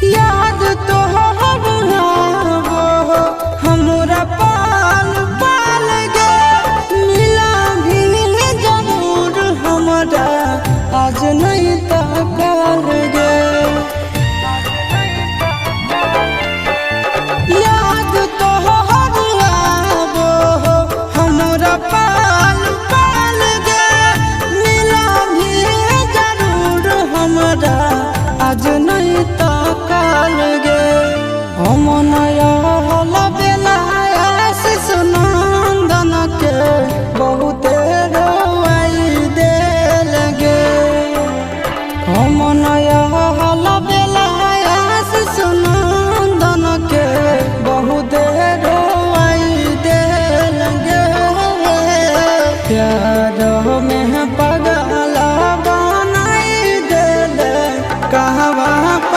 याद तो हमरा पाल पाल गे मिला भी जरूर हमरा आज नहीं तकाल गे। याद तो हमरा पाल पाल गे मिला भी जरूर हमरा आज नहीं तकाल गे। हम नया बेला आशीष नंदन के बहुत